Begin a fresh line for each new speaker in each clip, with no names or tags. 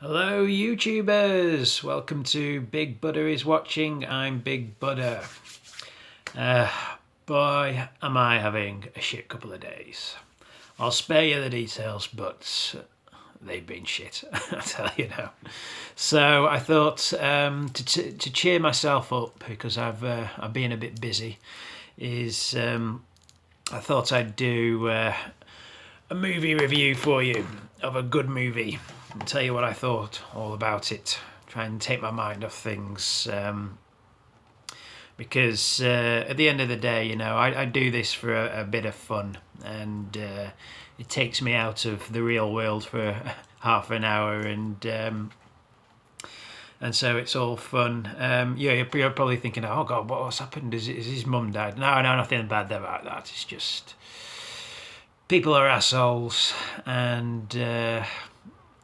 Hello YouTubers, welcome to Big Buddha is Watching. I'm Big Buddha. Boy am I having a shit couple of days. I'll spare you the details, but they've been shit, I tell you now. So I thought to cheer myself up, because I've been a bit busy, is I thought I'd do a movie review for you of a good movie and tell you what I thought all about it. Try and take my mind off things, because at the end of the day, you know, I do this for a bit of fun, and it takes me out of the real world for half an hour, and so it's all fun. Yeah, you're probably thinking, oh God, what's happened? Is his mum died? No, nothing bad about that. It's just people are assholes, and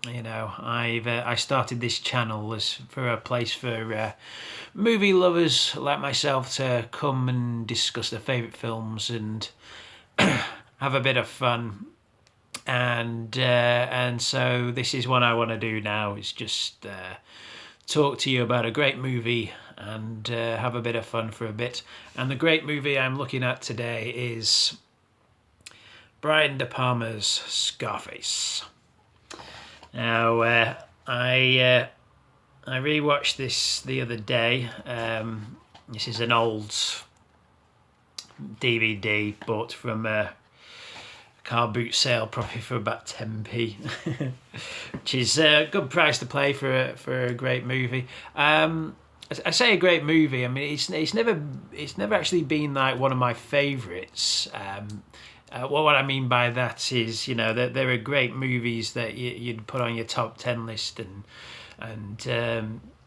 you know, I started this channel as for a place for movie lovers like myself to come and discuss their favourite films and have a bit of fun. And so this is what I want to do now, is just talk to you about a great movie and have a bit of fun for a bit. And the great movie I'm looking at today is Brian De Palma's Scarface. Now, I rewatched this the other day. This is an old DVD bought from a car boot sale, probably for about 10p, which is a good price to pay for a great movie. I say a great movie. I mean, it's never actually been like one of my favourites. What I mean by that is, you know, that there are great movies that you'd put on your top 10 list and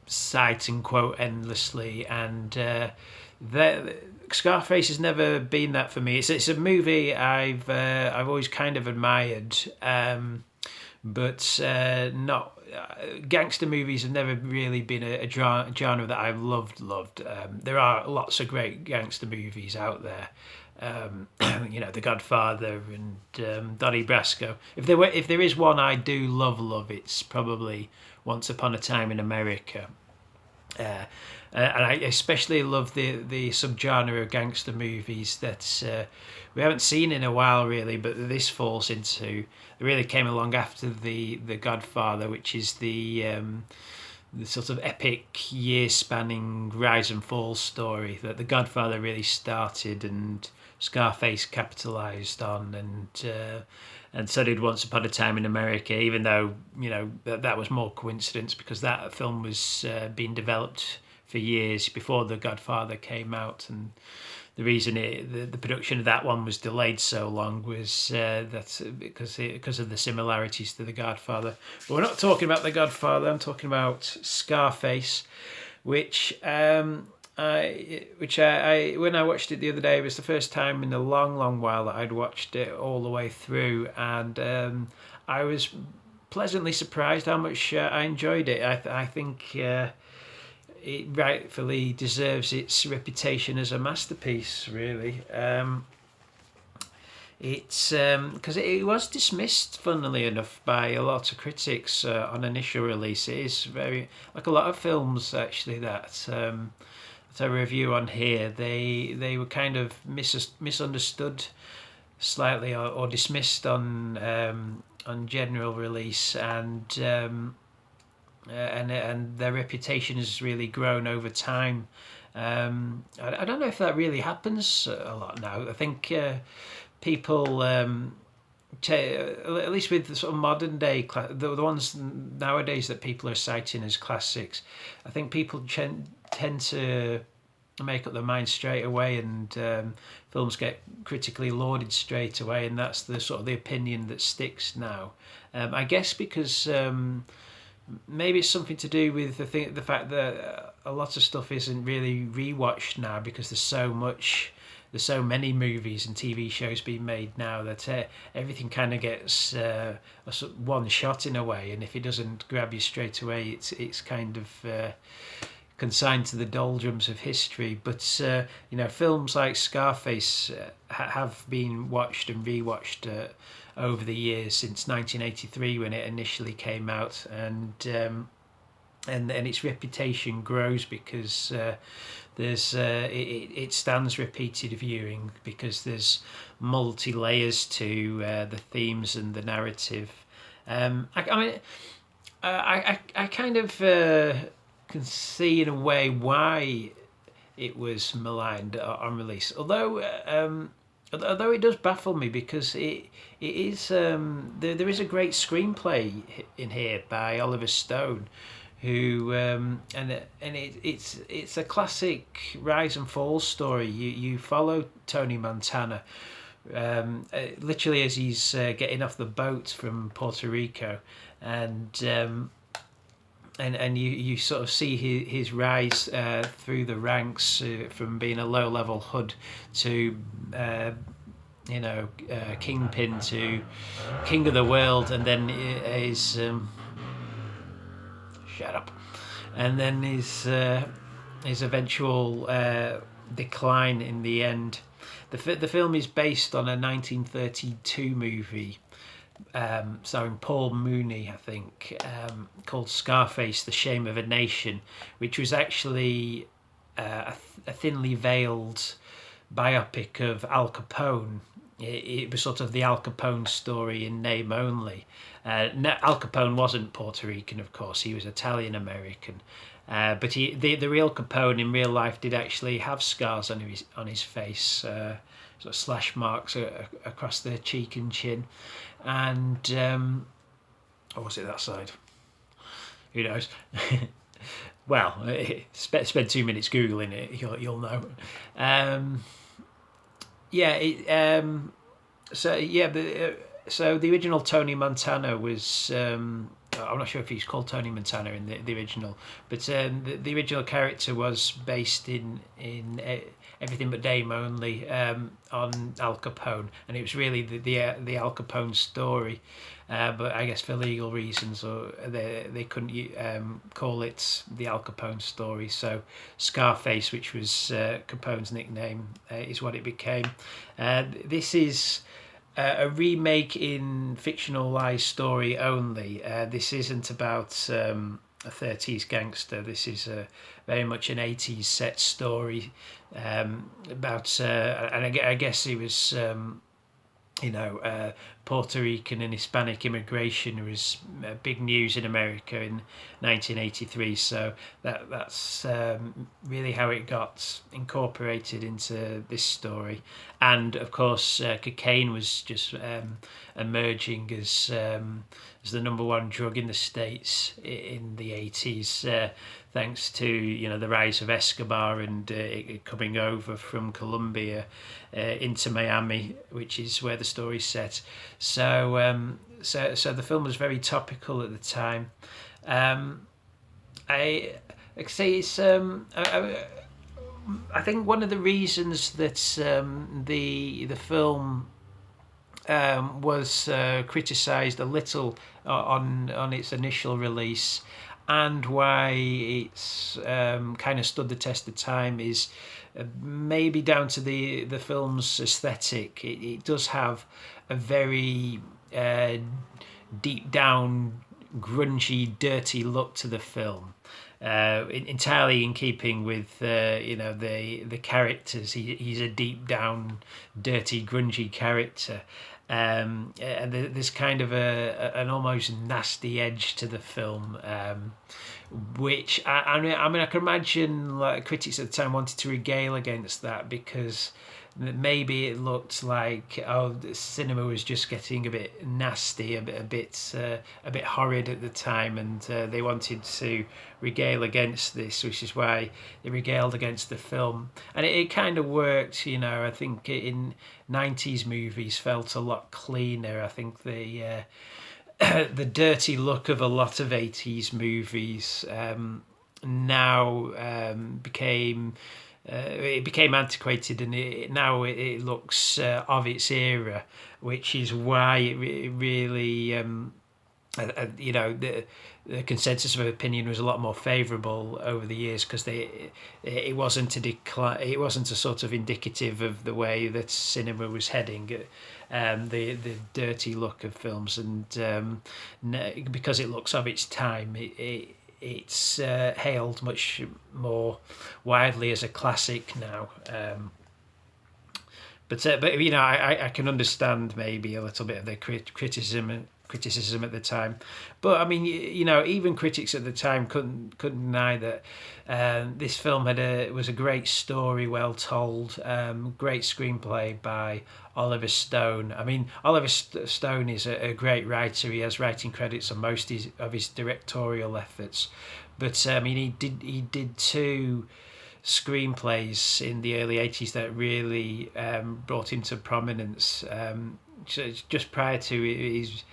cite and quote endlessly, and Scarface has never been that for me. It's a movie I've always kind of admired, but not. Gangster movies have never really been a genre that I've loved. There are lots of great gangster movies out there. You know, The Godfather and Donnie Brasco. If there is one I do love, it's probably Once Upon a Time in America. And I especially love the subgenre of gangster movies that we haven't seen in a while, really, but this falls into. It really came along after the Godfather, which is the sort of epic year-spanning rise and fall story that the Godfather really started, and Scarface capitalised on, and so did Once Upon a Time in America, even though, you know, that was more coincidence, because that film was being developed for years before The Godfather came out, and the reason the production of that one was delayed so long was because of the similarities to The Godfather. But we're not talking about The Godfather. I'm talking about Scarface, which I when I watched it the other day, it was the first time in a long while that I'd watched it all the way through, and I was pleasantly surprised how much I enjoyed it. I think it rightfully deserves its reputation as a masterpiece, really. It's because it was dismissed, funnily enough, by a lot of critics on initial release. It is very, like a lot of films actually that I review on here. They were kind of misunderstood slightly, or dismissed on general release, and their reputation has really grown over time. I don't know if that really happens a lot now. I think people, at least with the sort of modern day, the ones nowadays that people are citing as classics, I think people tend to make up their mind straight away, and films get critically lauded straight away, and that's the sort of the opinion that sticks now. I guess because maybe it's something to do with the fact that a lot of stuff isn't really rewatched now, because there's so many movies and TV shows being made now that everything kind of gets one shot in a way, and if it doesn't grab you straight away, it's kind of consigned to the doldrums of history. But films like Scarface have been watched and rewatched over the years since 1983 when it initially came out, and its reputation grows because it stands repeated viewing because there's multi layers to the themes and the narrative. I kind of can see in a way why it was maligned on release, although it does baffle me because it is there is a great screenplay in here by Oliver Stone, who it's a classic rise and fall story. You follow Tony Montana, literally as he's getting off the boat from Puerto Rico, and you sort of see his rise through the ranks from being a low level hood to kingpin to king of the world, and then his shut up, and then his eventual decline in the end. The film is based on a 1932 movie starring Paul Mooney, I think, called Scarface, The Shame of a Nation, which was actually a thinly veiled biopic of Al Capone. It was sort of the Al Capone story in name only. Al Capone wasn't Puerto Rican, of course. He was Italian American. But the real Capone in real life did actually have scars on his face, sort of slash marks across the cheek and chin. And or was it that side? Who knows? Well, spend 2 minutes googling it, you'll know. So the original Tony Montana was. I'm not sure if he's called Tony Montana in the original, but the original character was based in Everything But Name Only on Al Capone, and it was really the Al Capone story. But I guess for legal reasons, or they couldn't call it the Al Capone story. So Scarface, which was Capone's nickname, is what it became. This is a remake in fictionalized story only. This isn't about a 30s gangster. This is very much an 80s set story about, and I guess it was, Puerto Rican and Hispanic immigration was big news in America in 1983. So that's really how it got incorporated into this story. And of course, cocaine was just emerging as the number one drug in the States in the 80s, thanks to the rise of Escobar and it coming over from Colombia into Miami, which is where the story's set. So the film was very topical at the time. I say it's. I think one of the reasons that the film was criticised a little on its initial release, and why it's kind of stood the test of time is maybe down to the film's aesthetic. It does have a very deep down, grungy, dirty look to the film. Entirely in keeping with the characters. He's a deep down, dirty, grungy character, and there's kind of an almost nasty edge to the film, which I mean I can imagine like critics at the time wanted to regale against that, because maybe it looked like the cinema was just getting a bit nasty, a bit horrid at the time, and they wanted to regale against this, which is why they regaled against the film, and it kind of worked. I think in 90s movies felt a lot cleaner. I think the the dirty look of a lot of 80s movies now became. It became antiquated, and now it looks of its era, which is why it really you know, the consensus of opinion was a lot more favourable over the years because it wasn't a decline, it wasn't a sort of indicative of the way that cinema was heading, the dirty look of films, and because it looks of its time, it's hailed much more widely as a classic now. But you know, I can understand maybe a little bit of the criticism at the time, but I mean, you know, even critics at the time couldn't deny that this film was a great story, well told, great screenplay by Oliver Stone. I mean, Oliver Stone is a great writer. He has writing credits on most of his directorial efforts, but I mean, he did two screenplays in the early 80s that really brought him to prominence. Just prior to his,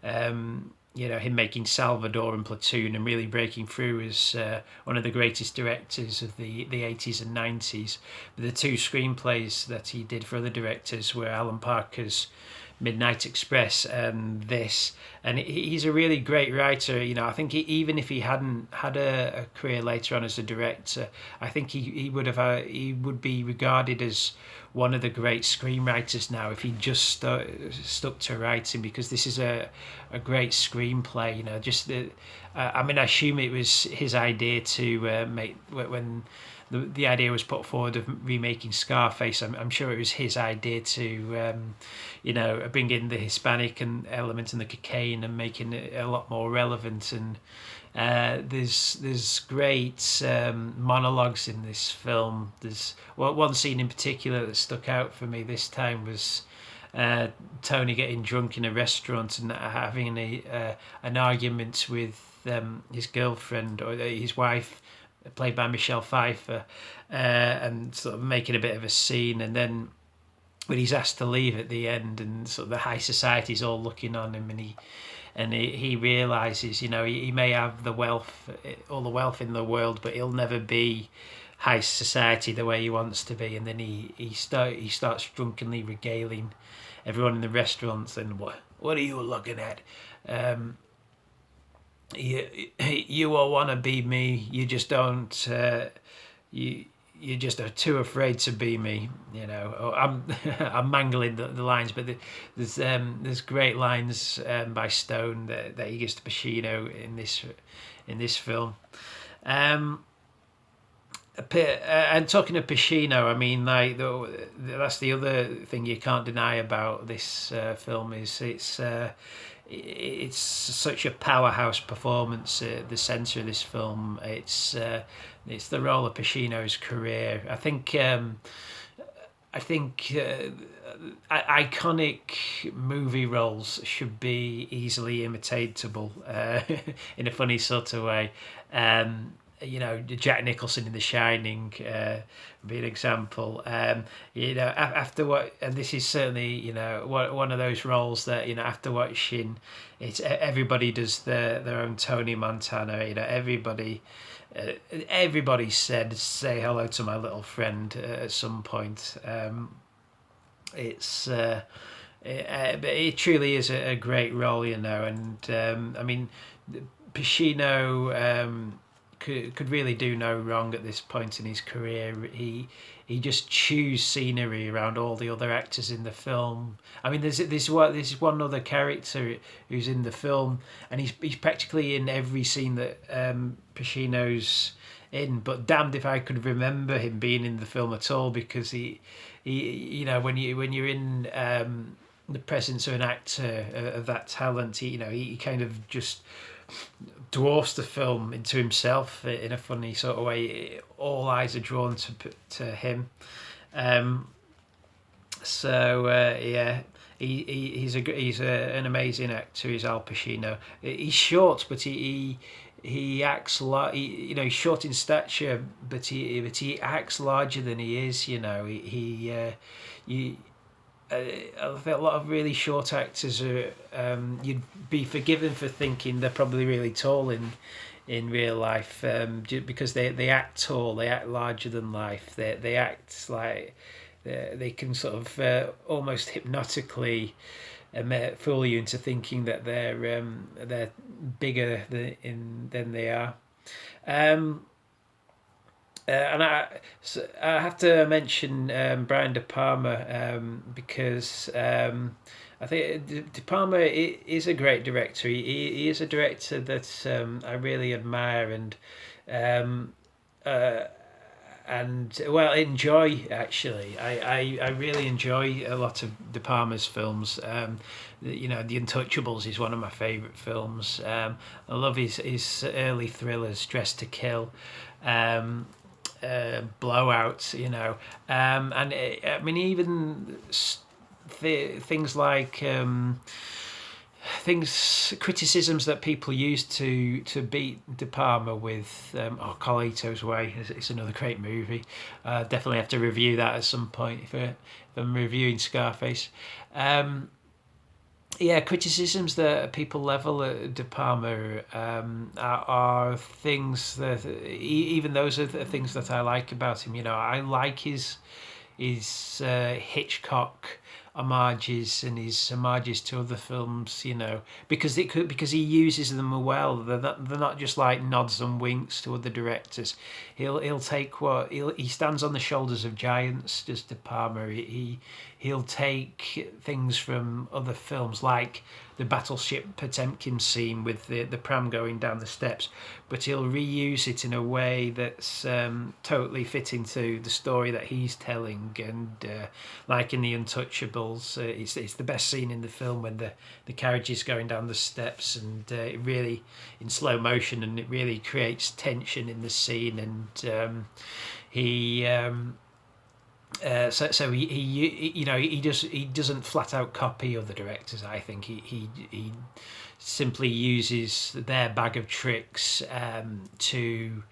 you know, him making Salvador and Platoon and really breaking through as one of the greatest directors of the 80s and 90s. The two screenplays that he did for other directors were Alan Parker's Midnight Express and this, and he's a really great writer. You know, I think even if he hadn't had a career later on as a director, I think he would be regarded as one of the great screenwriters now if he just stuck to writing, because this is a great screenplay. You know, just I mean, I assume it was his idea to make when the idea was put forward of remaking Scarface. I'm sure it was his idea to, you know, bring in the Hispanic element and the cocaine and making it a lot more relevant. And there's great monologues in this film. There's one scene in particular that stuck out for me this time was Tony getting drunk in a restaurant and having an argument with his girlfriend or his wife, played by Michelle Pfeiffer, and sort of making a bit of a scene, and then when he's asked to leave at the end and sort of the high society's all looking on him, and he realises, you know, he may have all the wealth in the world, but he'll never be high society the way he wants to be, and then he starts drunkenly regaling everyone in the restaurants, and what are you looking at? You all want to be me. You just don't. You just are too afraid to be me. You know. I'm mangling the lines, but there's great lines by Stone that he gives to Pacino in this film. And talking of Pacino, I mean, like that's the other thing you can't deny about this film is it's such a powerhouse performance at the centre of this film. It's the role of Pacino's career. I think iconic movie roles should be easily imitatable in a funny sort of way. You know, Jack Nicholson in The Shining would be an example. You know, after what, and this is certainly, you know, one of those roles that, you know, after watching it, everybody does their own Tony Montana. You know, everybody said, "Say hello to my little friend" at some point. It truly is a great role, you know, and I mean, Pacino could really do no wrong at this point in his career. He just chews scenery around all the other actors in the film. I mean, there's one other character who's in the film, and he's practically in every scene that Pacino's in. But damned if I could remember him being in the film at all, because he you know, when you're in the presence of an actor of that talent, he kind of just dwarfs the film into himself in a funny sort of way. All eyes are drawn to him. Yeah, he's an amazing actor. He's Al Pacino. He's short, but he acts like, he's short in stature, but he acts larger than he is. You know, I think a lot of really short actors are you'd be forgiven for thinking they're probably really tall in real life, because they act tall, they act larger than life, they act like they can sort of almost hypnotically fool you into thinking that they're bigger than they are. Um, and I have to mention Brian De Palma because I think De Palma is a great director. He is a director that I really admire um, uh, and well enjoy actually. I really enjoy a lot of De Palma's films. You know, The Untouchables is one of my favourite films. I love his early thrillers, Dress to Kill. Um, Blowout, you know, and I mean even things like criticisms that people use to beat De Palma with. Carlito's Way is another great movie. Definitely have to review that at some point if I'm reviewing Scarface. Yeah, criticisms that people level at De Palma are things that even those are the things that I like about him. You know, I like his Hitchcock homages and his homages to other films. You know, because he uses them well. They're not just like nods and winks to other directors. He'll take he stands on the shoulders of giants. Just De Palma. He'll take things from other films like the battleship Potemkin scene with the pram going down the steps, but he'll reuse it in a way that's totally fitting to the story that he's telling. And like in The Untouchables, it's the best scene in the film when the carriage is going down the steps, and it really in slow motion, and it really creates tension in the scene. And he. So he you know he doesn't flat out copy other directors. I think he simply uses their bag of tricks to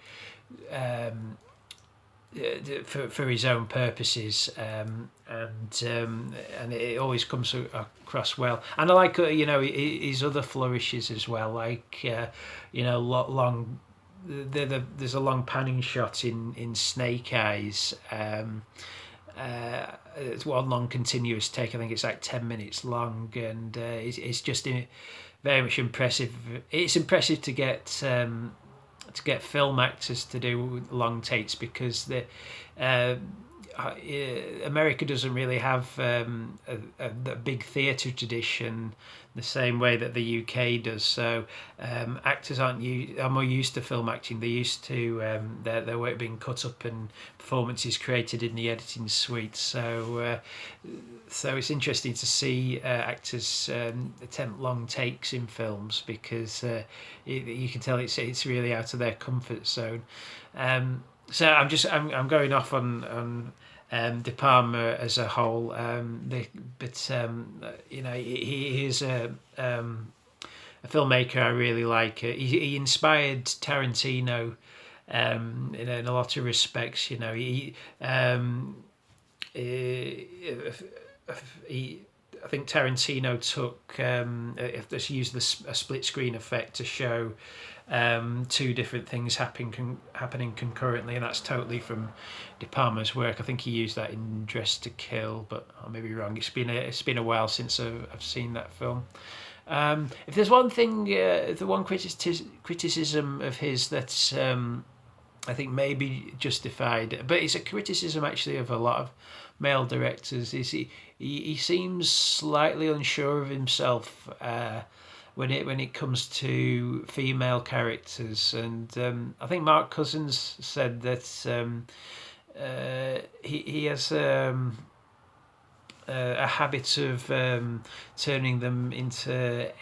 for his own purposes, and it always comes across well. And I like you know his other flourishes as well, like you know long. There's a long panning shot in Snake Eyes. It's one long continuous take. I think it's like 10 minutes long, and it's just very much impressive. It's impressive to get film actors to do long takes, because America doesn't really have a big theatre tradition the same way that the UK does. So actors are more used to film acting. They're used to their work being cut up and performances created in the editing suite. So it's interesting to see actors attempt long takes in films, because you can tell it's really out of their comfort zone. So I'm going off on De Palma as a whole, but you know he is a filmmaker I really like. He inspired Tarantino in a lot of respects. You know I think Tarantino took let's use a split screen effect to show two different things happening concurrently, and that's totally from De Palma's work. I think he used that in Dress to Kill, but I may be wrong. It's been a while since I've seen that film. If there's one thing, the one criticism of his that's I think maybe justified, but it's a criticism actually of a lot of male directors, is he seems slightly unsure of himself when it comes to female characters. And I think Mark Cousins said that he has a habit of turning them into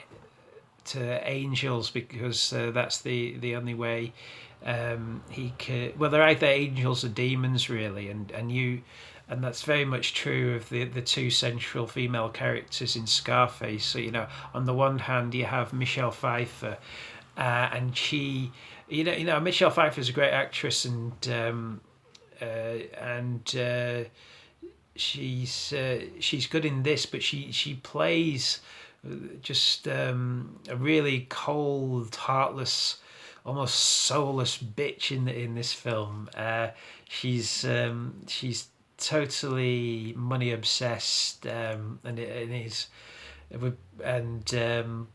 angels, because that's the only way he could. Well, they're either angels or demons, really, and that's very much true of the two central female characters in Scarface. So, you know, on the one hand you have Michelle Pfeiffer, and she, Michelle Pfeiffer is a great actress, and she's good in this, but she plays just a really cold, heartless, almost soulless bitch in this film. She's totally money obsessed, and is and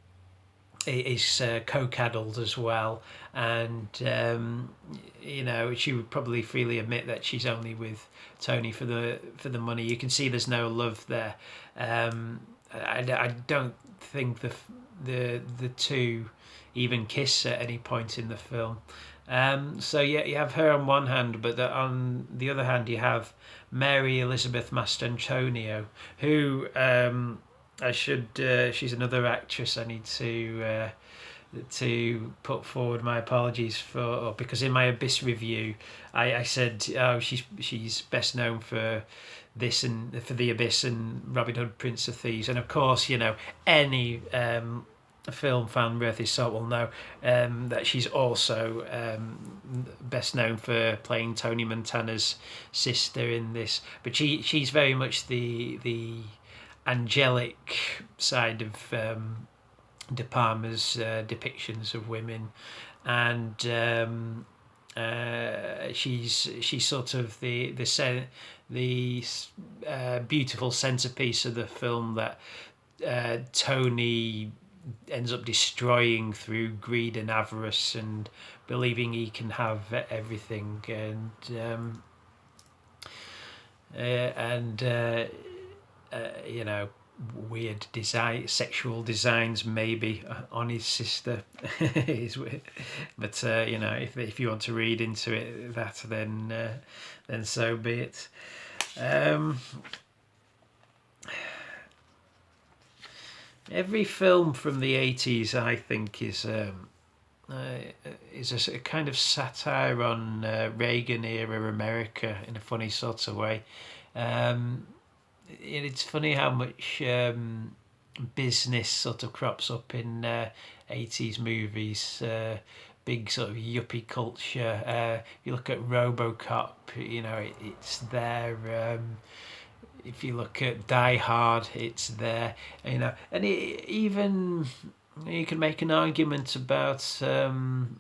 is coke-addled as well, and she would probably freely admit that she's only with Tony for the money. You can see there's no love there. I don't think the two even kiss at any point in the film. So yeah, you have her on one hand, but on the other hand you have Mary Elizabeth Mastrantonio, who she's another actress I need to put forward my apologies for, because in my Abyss review I said, oh, she's best known for this and for The Abyss and Robin Hood, Prince of Thieves, and of course any film fan worth his salt will know that she's also best known for playing Tony Montana's sister in this, but she's very much the angelic side of De Palma's depictions of women, and she's sort of the beautiful centerpiece of the film that Tony ends up destroying through greed and avarice and believing he can have everything, and weird sexual designs maybe on his sister. But if you want to read into it that, then so be it. Every film from the 80s, I think, is a kind of satire on Reagan era America in a funny sort of way. It's funny how much business sort of crops up in 80s movies, big sort of yuppie culture. If you look at RoboCop, it's there. If you look at Die Hard, it's there. And even you can make an argument about films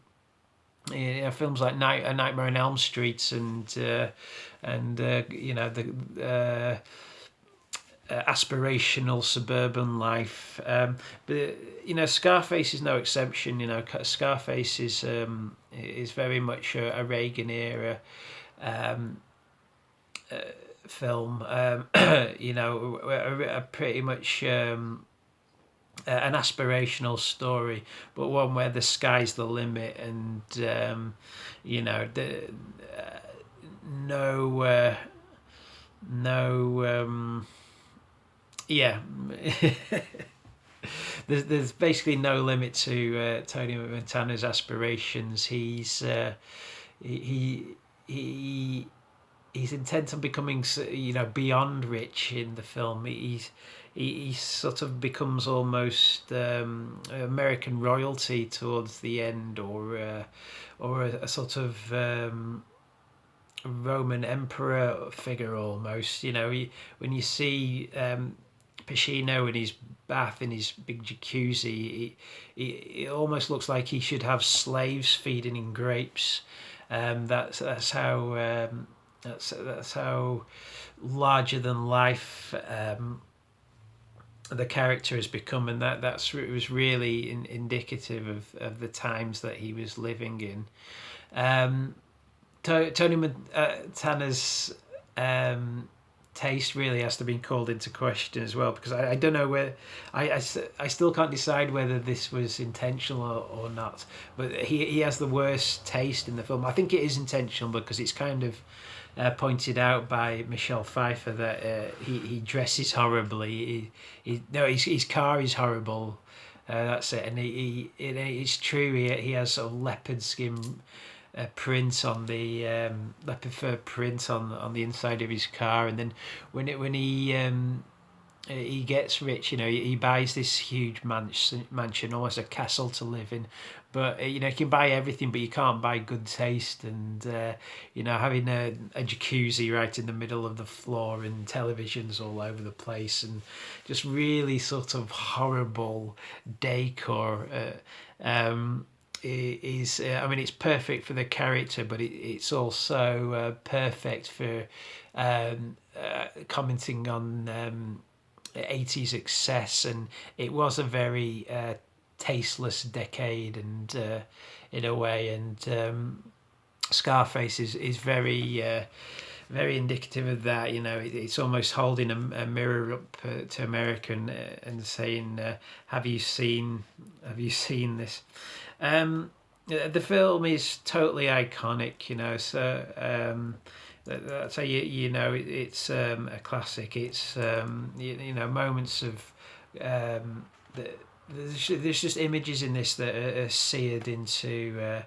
like A Nightmare on Elm Street and the aspirational suburban life, but Scarface is no exception. Scarface is very much a Reagan era film. A pretty much an aspirational story, but one where the sky's the limit, and there's basically no limit to Tony Montana's aspirations. He's intent on becoming beyond rich in the film. He sort of becomes almost American royalty towards the end, or a sort of Roman emperor figure almost. When you see Pacino in his bath in his big jacuzzi, it almost looks like he should have slaves feeding him grapes. That's how larger than life the character has become, and it was really indicative of the times that he was living in. Tony Montana's taste really has to be called into question as well, because I don't know where I still can't decide whether this was intentional or not, but he has the worst taste in the film. I think it is intentional, because it's kind of pointed out by Michelle Pfeiffer that he dresses horribly. His car is horrible. That's it, and it's true. He has sort of leopard skin print on the leopard fur print on the inside of his car, and then when he gets rich, he buys this huge mansion, almost a castle to live in. But you can buy everything, but you can't buy good taste. And having a jacuzzi right in the middle of the floor and televisions all over the place, and just really sort of horrible decor. It's perfect for the character, but it's also perfect for commenting on 80s excess, and it was a very tasteless decade, and in a way, and Scarface is very indicative of that. You know, it's almost holding a mirror up to America and saying, "Have you seen this?" The film is totally iconic. You know, so that's how you know it's a classic. It's you know, moments of there's just images in this that are seared into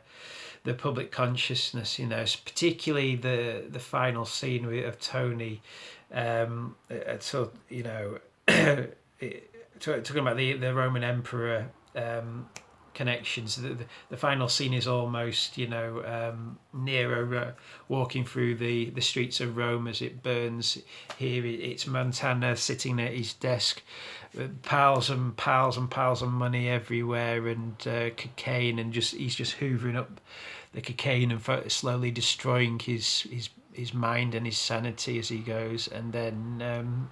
the public consciousness, you know, particularly the final scene of Tony, so you know, talking about the Roman Emperor connections. The final scene is almost, you know, Nero walking through the streets of Rome as it burns. Here it's Montana sitting at his desk, piles and piles and piles of money everywhere, and cocaine, and he's just hoovering up the cocaine and slowly destroying his mind and his sanity as he goes. And then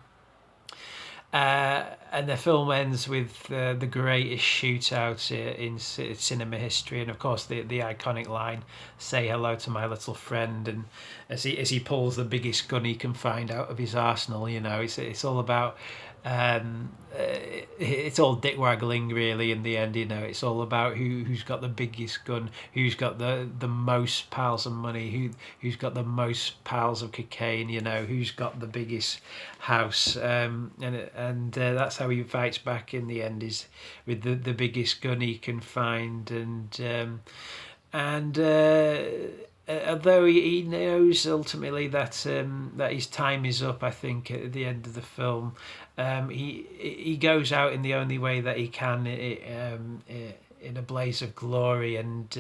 and the film ends with the greatest shootout in cinema history, and of course the iconic line, "Say hello to my little friend." And as he pulls the biggest gun he can find out of his arsenal, you know, it's all about it's all dick waggling really in the end. You know, it's all about who's got the biggest gun, who's got the most piles of money, who's got the most piles of cocaine, you know, who's got the biggest house, and that's how he fights back in the end, is with the biggest gun he can find. And although he knows ultimately that his time is up, I think at the end of the film, he goes out in the only way that he can, in a blaze of glory, and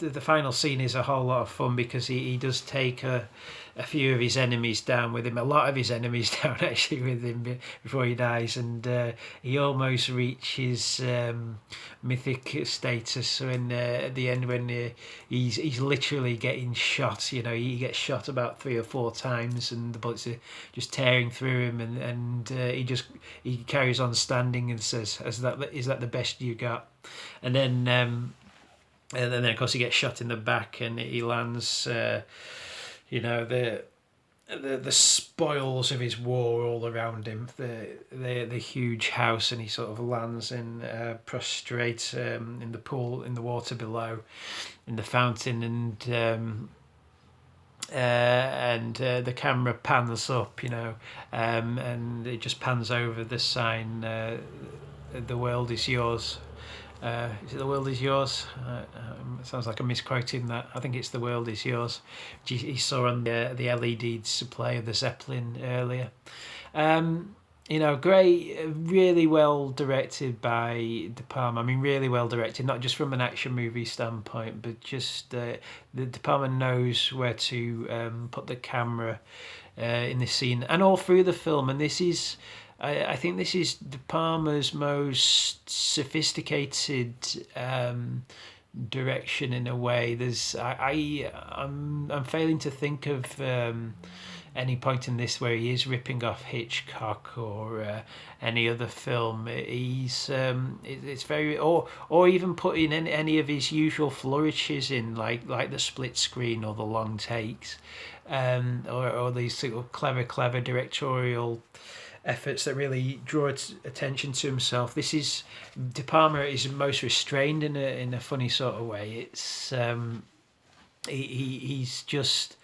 the final scene is a whole lot of fun because he does take a few of his enemies down with him, a lot of his enemies down actually with him before he dies, and he almost reaches mythic status when at the end, when he's literally getting shot. You know, he gets shot about 3 or 4 times, and the bullets are just tearing through him, and he carries on standing and says, "Is that the best you got?" And then of course he gets shot in the back, and he lands, you know, the spoils of his war all around him, the huge house, and he sort of lands in prostrate in the pool, in the water below, in the fountain, and the camera pans up, you know, and it just pans over the sign, "The world is yours." Is it "The world is yours"? It sounds like I'm misquoting that. I think it's "The world is yours," which he saw on the LED display of the Zeppelin earlier. You know, great, really well directed by De Palma. I mean, really well directed, not just from an action movie standpoint, but just the De Palma knows where to put the camera in this scene and all through the film. And this is, I think this is De Palma's most sophisticated direction in a way. I'm failing to think of any point in this where he is ripping off Hitchcock or any other film. He's it's very, or even putting in any of his usual flourishes in, like the split screen or the long takes, or these sort of clever directorial efforts that really draw attention to himself. This is, De Palma is most restrained in a funny sort of way. It's he's just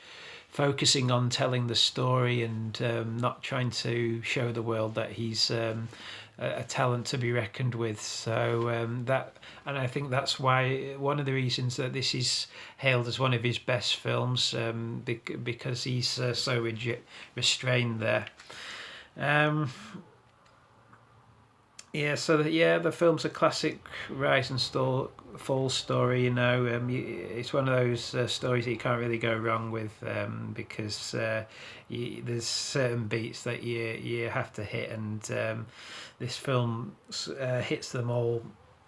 focusing on telling the story, and not trying to show the world that he's a talent to be reckoned with. So and I think that's why, one of the reasons that this is hailed as one of his best films, because he's so restrained there. The film's a classic rise and fall story. You know, it's one of those stories that you can't really go wrong with, because there's certain beats that you have to hit, and this film hits them all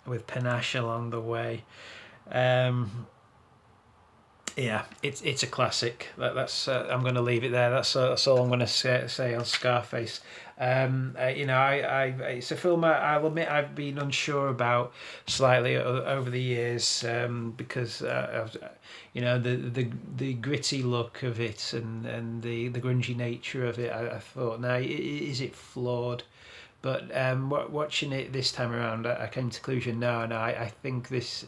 with panache along the way. Yeah, it's a classic. That's I'm going to leave it there. That's all I'm going to say on Scarface. It's a film I'll admit I've been unsure about slightly over the years, because the gritty look of it, and the grungy nature of it. I thought, now is it flawed? But watching it this time around, I came to the conclusion, no, I think this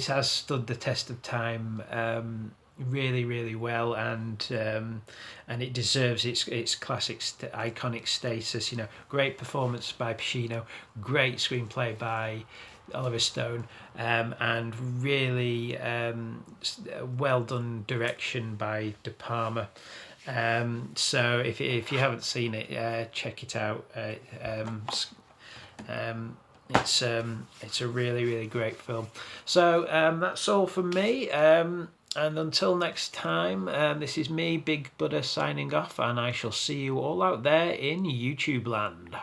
has stood the test of time, really, really well, and it deserves its classic, iconic status. Great performance by Pacino, great screenplay by Oliver Stone, and really well done direction by De Palma. So if you haven't seen it, check it out. It's a really, really great film. So that's all from me. And until next time, this is me, Big Buddha, signing off, and I shall see you all out there in YouTube land.